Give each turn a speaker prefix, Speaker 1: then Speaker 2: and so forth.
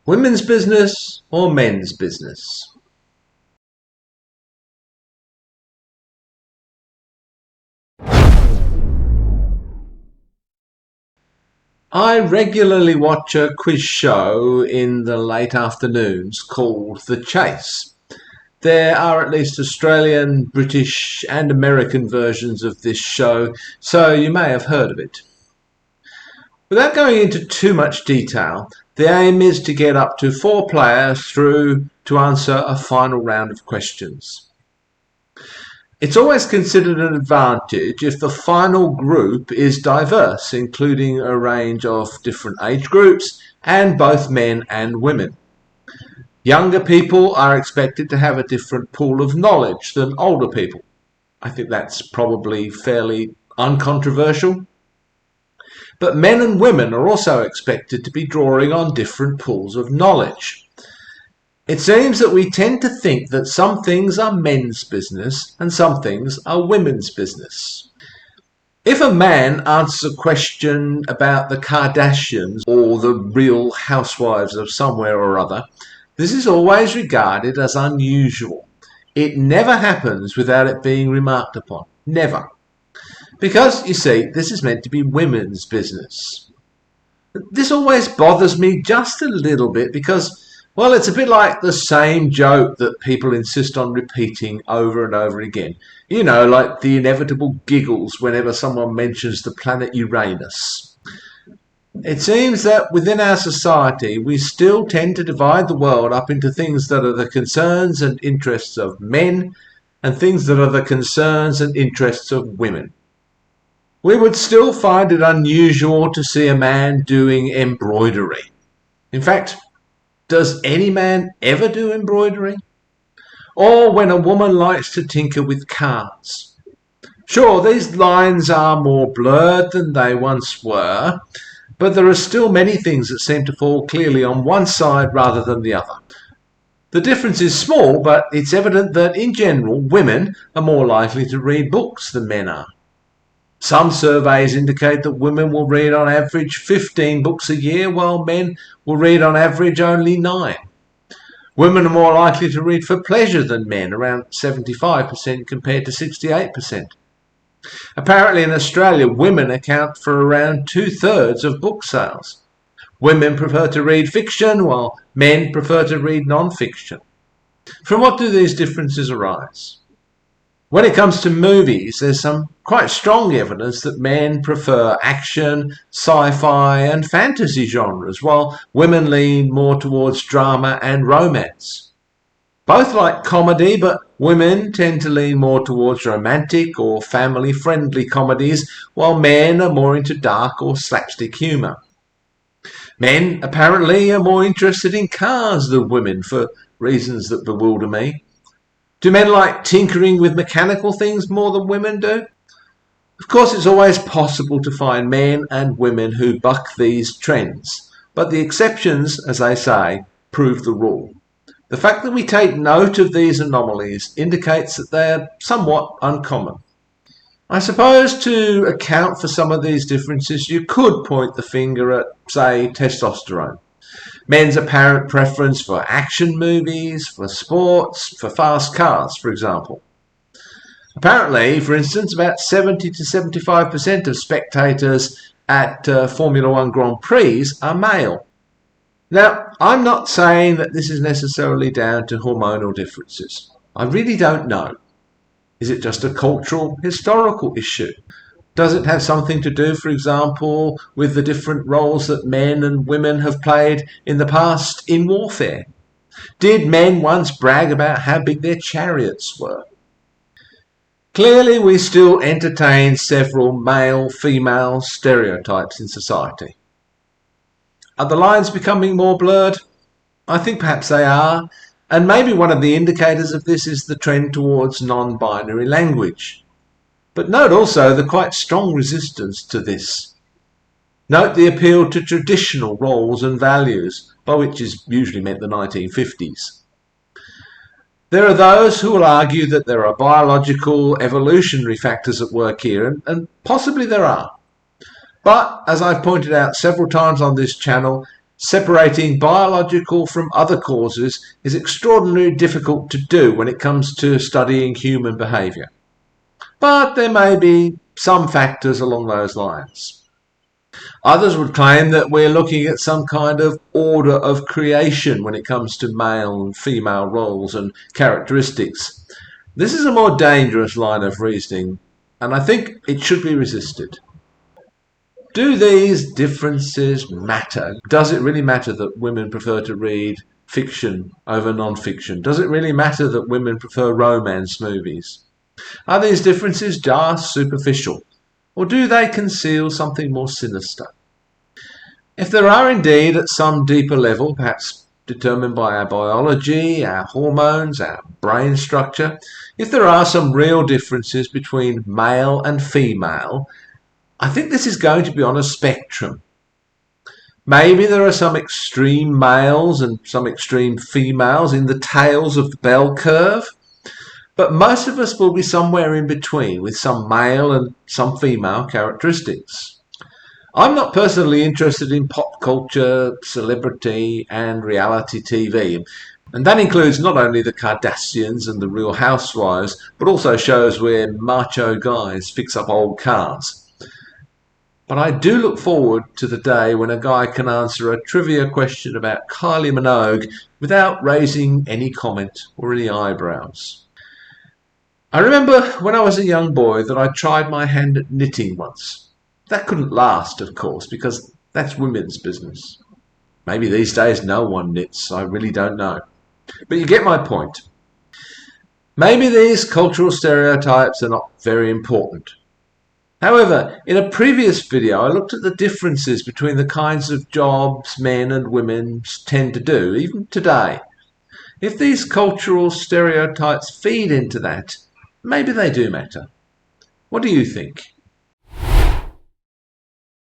Speaker 1: Women's business or men's business? I regularly watch a quiz show in the late afternoons called The Chase. There are at least Australian, British and American versions of this show, so you may have heard of it. Without going into too much detail, the aim is to get up to 4 players through to answer a final round of questions. It's always considered an advantage if the final group is diverse, including a range of different age groups and both men and women. Younger people are expected to have a different pool of knowledge than older people. I think that's probably fairly uncontroversial. But men and women are also expected to be drawing on different pools of knowledge. It seems that we tend to think that some things are men's business and some things are women's business. If a man answers a question about the Kardashians or the Real Housewives of somewhere or other, this is always regarded as unusual. It never happens without it being remarked upon. Never. Because, you see, this is meant to be women's business. This always bothers me just a little bit because, well, it's a bit like the same joke that people insist on repeating over and over again. You know, like the inevitable giggles whenever someone mentions the planet Uranus. It seems that within our society we still tend to divide the world up into things that are the concerns and interests of men and things that are the concerns and interests of women. We would still find it unusual to see a man doing embroidery. In fact, does any man ever do embroidery? Or when a woman likes to tinker with cars? Sure, these lines are more blurred than they once were, but there are still many things that seem to fall clearly on one side rather than the other. The difference is small, but it's evident that in general women are more likely to read books than men are. Some surveys indicate that women will read on average 15 books a year, while men will read on average only 9. Women are more likely to read for pleasure than men, around 75% compared to 68%. Apparently in Australia, women account for around 2/3 of book sales. Women prefer to read fiction, while men prefer to read non-fiction. From what do these differences arise? When it comes to movies, there's some quite strong evidence that men prefer action, sci-fi and fantasy genres, while women lean more towards drama and romance. Both like comedy, but women tend to lean more towards romantic or family-friendly comedies, while men are more into dark or slapstick humour. Men apparently are more interested in cars than women for reasons that bewilder me. Do men like tinkering with mechanical things more than women do? Of course, it's always possible to find men and women who buck these trends, but the exceptions, as they say, prove the rule. The fact that we take note of these anomalies indicates that they are somewhat uncommon. I suppose to account for some of these differences, you could point the finger at, say, testosterone. Men's apparent preference for action movies, for sports, for fast cars, for example. Apparently, for instance, about 70 to 75% of spectators at Formula One Grand Prix are male. Now, I'm not saying that this is necessarily down to hormonal differences. I really don't know. Is it just a cultural, historical issue? Does it have something to do, for example, with the different roles that men and women have played in the past in warfare? Did men once brag about how big their chariots were? Clearly, we still entertain several male-female stereotypes in society. Are the lines becoming more blurred? I think perhaps they are, and maybe one of the indicators of this is the trend towards non-binary language. But note also the quite strong resistance to this. Note the appeal to traditional roles and values, by which is usually meant the 1950s. There are those who will argue that there are biological, evolutionary factors at work here, and possibly there are. But, as I've pointed out several times on this channel, Separating biological from other causes is extraordinarily difficult to do when it comes to studying human behaviour. But there may be some factors along those lines. Others would claim that we're looking at some kind of order of creation when it comes to male and female roles and characteristics. This is a more dangerous line of reasoning, and I think it should be resisted. Do these differences matter? Does it really matter that women prefer to read fiction over non-fiction? Does it really matter that women prefer romance movies? Are these differences just superficial, or do they conceal something more sinister? If there are indeed at some deeper level, perhaps determined by our biology, our hormones, our brain structure, if there are some real differences between male and female, I think this is going to be on a spectrum. Maybe there are some extreme males and some extreme females in the tails of the bell curve, but most of us will be somewhere in between with some male and some female characteristics. I'm not personally interested in pop culture, celebrity and reality TV, and that includes not only the Kardashians and the Real Housewives, but also shows where macho guys fix up old cars. But I do look forward to the day when a guy can answer a trivia question about Kylie Minogue without raising any comment or any eyebrows. I remember when I was a young boy that I tried my hand at knitting once. That couldn't last, of course, because that's women's business. Maybe these days no one knits, I really don't know. But you get my point. Maybe these cultural stereotypes are not very important. However, in a previous video I looked at the differences between the kinds of jobs men and women tend to do, even today. If these cultural stereotypes feed into that, maybe they do matter. What do you think?